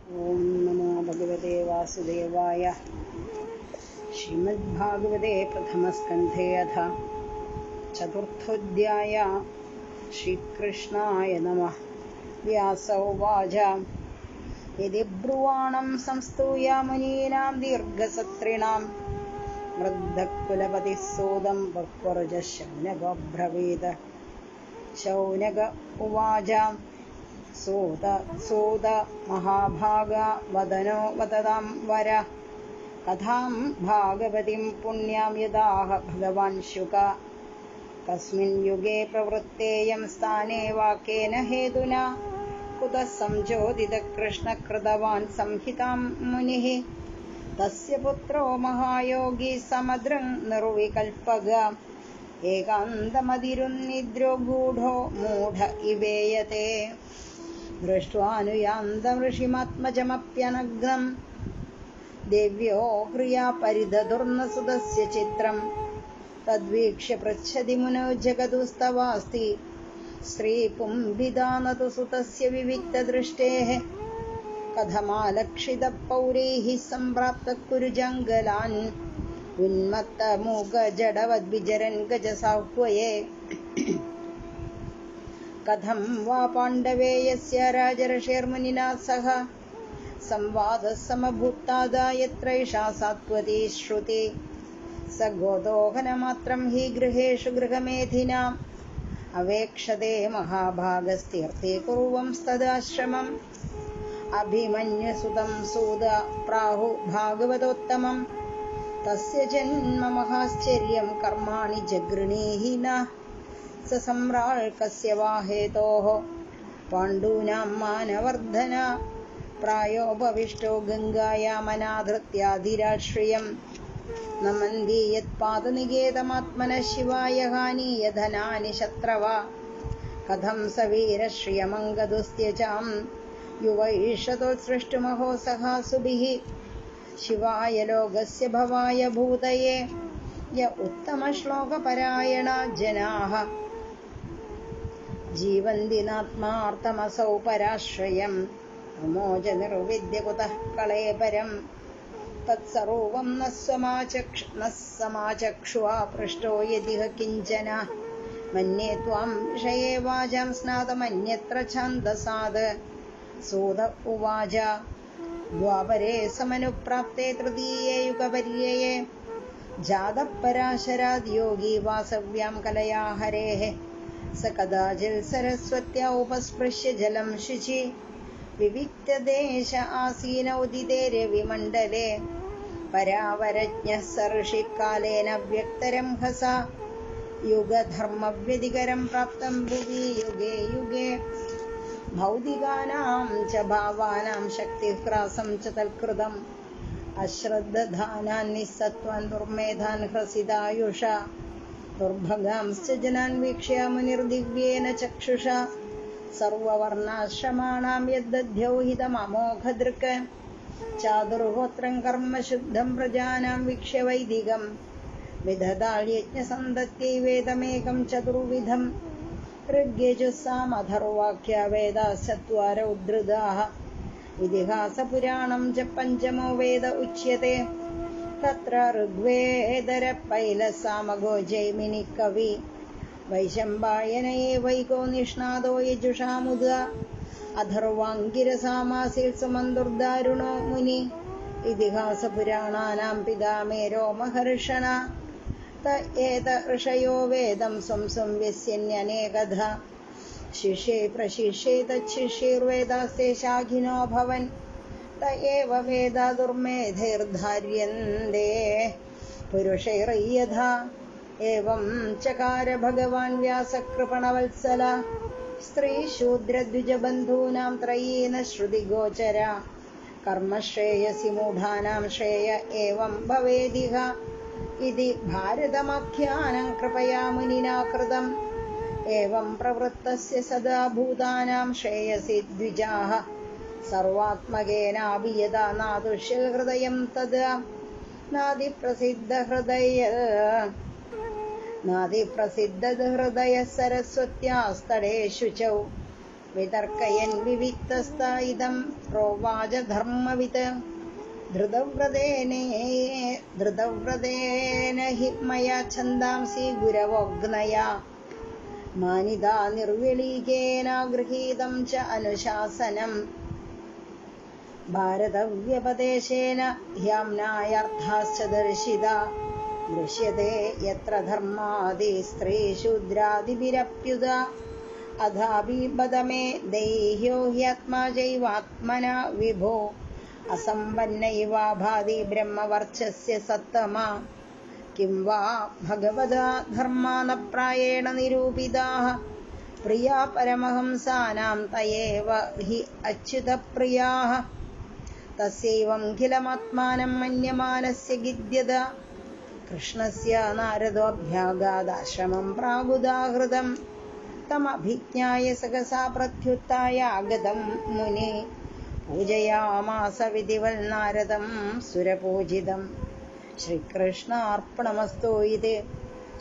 ओम नमो भगवते वासुदेवाय। श्रीमद्भागवते प्रथमस्कन्धे अथ चतुर्थोऽध्याय। श्रीकृष्णाय नमः। व्यास उवाच यदि ब्रुवाणं संस्तूय मुनीनां दीर्घसत्रिणां वृद्धकुलपतिः सूदं वक्वरुजः शौनकोऽब्रवीत्। शौनक उवाच सूत महाभागा वदनो वदतां वर कथां भागवतीं पुण्यां यदाह भगवान् शुक। कस्मिन् युगे प्रवृत्तेयं स्थाने वाक्येन हेतुना कुतः संचोदितः कृतवान् संहितां मुनिः। तस्य पुत्रो महायोगी समदृङ् निर्विकल्पग एकान्तमधिरुन्निद्रो गूढो मूढ इवेयते। दृष्ट्वानुयान्तं ऋषिमात्मजमप्यनग्नं देव्यो क्रिया परिदधुर्नसुतस्य चित्रं। तद्वीक्ष्य पृच्छति मुनौ जगदुस्तवास्ति श्रीपुंभिदा न तु सुतस्य विविक्तदृष्टेः। कथमालक्षितः पौरैः सम्प्राप्तः कुरुजङ्गलान् उन्मत्तमूकजडवद्विचरन् गजसाह्वये। कथं वा पाण्डवेयस्य राजर्षिर्मुनिना सह संवादः समभूत्तादा यत्रैषा सात्वती श्रुति। स गोदोहनमात्रं हि गृहेषु गृहमेधिनाम् अवेक्षते महाभागस्तीर्थे कुर्वंस्तदाश्रमम्। अभिमन्युसुतं सूद प्राहु भागवतोत्तमम्। तस्य जन्म महाश्चर्यं कर्माणि जगृणीहि न। स सम्राट् कस्य वा हेतोः पाण्डूनां मानवर्धन। प्रायोपविष्टो गङ्गायामनाधृत्याधिराश्रियं न मन्दी यत्पादनिकेतमात्मनः शिवाय हानीय धनानि शत्रवा। कथं स वीरश्रियमङ्गदुस्त्यजां युवैषतोत्सृष्टुमहो सहासुभिः। शिवाय लोकस्य भवाय भूतये य उत्तमश्लोकपरायणा जनाः जीवन्ति नात्मार्थमसौ पराश्रयं। प्रमोज निर्विद्य कुतः कलेपरं तत्सर्वं न समाचक्षुः पृष्टो यदिह किञ्चन। मन्ये त्वां विषये वाचां स्नातमन्यत्र छान्दसात्। सूत उवाच द्वापरे समनुप्राप्ते तृतीये युगपर्यये जातः पराशराद् योगी वासव्यां कलया हरेः। स कदाचित् सरस्वत्या उपस्पृश्य जलं शुचि विविक्तदेश आसीन उदिते रविमण्डले। परावरज्ञः स ऋषिकालेन व्यक्तरं हसा युगधर्मव्यतिकरं प्राप्तं भुवि युगे युगे। भौतिकानां च भावानां शक्तिह्रासं च तत्कृतम्। अश्रद्धधानान् निःसत्त्वान् दुर्मेधान् ह्रसितायुषा। दुर्भगांश्च जनान् वीक्ष्य मुनिर्दिव्येन चक्षुषा। सर्ववर्णाश्रमाणां यद्दध्यौ हितममोघदृक्। चातुर्होत्रं कर्म शुद्धं प्रजानां वीक्ष्य वैदिकं। विदधाल्यज्ञसन्दत्यै वेदमेकं चतुर्विधम्। ऋग्यजुस्सामथर्वाख्या वेदाश्चत्वार उद्धृताः। इतिहासपुराणं च पञ्चमो वेद उच्यते। तत्र ऋग्वेदरपैलः सामगो जैमिनिः कवि। वैशम्पायन एवैको निष्णातो यजुषामुद। अथर्वाङ्गिरसामासीत् सुमन्तुर्दारुणो मुनि। इतिहासपुराणानां पिता मेरो महर्षण। त एत ऋषयो वेदं स्वं स्वं व्यस्यन्यनेकधा। शिष्ये प्रशिष्ये तच्छिष्यैर्वेदास्ते शाखिनो भवन्। त एव वेदा दुर्मेधैर्धार्यन्ते पुरुषैर्यथा। एवं चकार भगवान् व्यासकृपणवत्सल। स्त्रीशूद्रद्विजबन्धूनां त्रयीन श्रुतिगोचरा। कर्मश्रेयसि मूढानां श्रेय एवं भवेदिह इति भारतमाख्यानं कृपया मुनिना कृतम्। एवं प्रवृत्तस्य सदा भूतानां श्रेयसि द्विजाः। सर्वात्मकेनापि यदा नादुष्यहृदयं तदा नादिप्रसिद्धहृदयः सरस्वत्यास्तडे शुचौ। വിതർക്കയൻ വിവിക്തസ്ത ഇദം പ്രോവാച ധർമ്മവിത് ധൃതവ്രതേന ഹി മയാ ഛന്ദാംസി ഗുരവോഗ്നയാ മാനിതാ നിർവ്യളീകേന ഗൃഹീതം ച അനുശാസനം ഭാരതവ്യപദേശേന ഹ്യാംനായർത്ഥാശ്ച ദർശിതാ ദൃശ്യത്തെ യത്ര ധർമാദി സ്ത്രീശൂദ്രാദിഭിരപ്യുത അഥാപി ബദ മേ ദേഹ്യോ ഹ്യാത്മാ ചൈവാത്മനാ വിഭോ അസമ്പന്നൈവ ഭാതി ബ്രഹ്മവർച്ചസ്യ സത്തമാ കിം വാ ഭഗവതാ ധർമാന പ്രായേണ നിരൂപിതാഃ പ്രിയാ പരമഹംസാനാം തയേവ ഹി അച്യുതപ്രിയാഃ തസ്യൈവം ഖിലമാത്മാനം മന്യമാനസ്യ ഗിദ്യത കൃഷ്ണസ്യ നാരദോഭ്യാഗാദാശ്രമം പ്രാഗുദാഹൃതം തമഭിജ്ഞായ സഹസാ പ്രത്യുത്തായ ആഗതം മുനി പൂജയാമാസ വിധിവൽ നാരദം സുരപൂജിതം. ശ്രീകൃഷ്ണാർപ്പണമസ്തു. ഇത്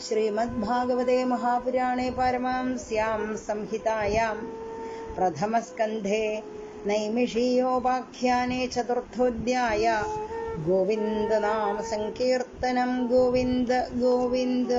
ശ്രീമദ്ഭാഗവതേ മഹാപുരാണേ പാരമഹംസ്യാം സംഹിതായാം പ്രഥമസ്കന്ധേ നൈമിഷീയോപാഖ്യാനേ ചതുർത്ഥോധ്യായ. ഗോവിന്ദനാമ സങ്കീർത്തനം. ഗോവിന്ദ ഗോവിന്ദ.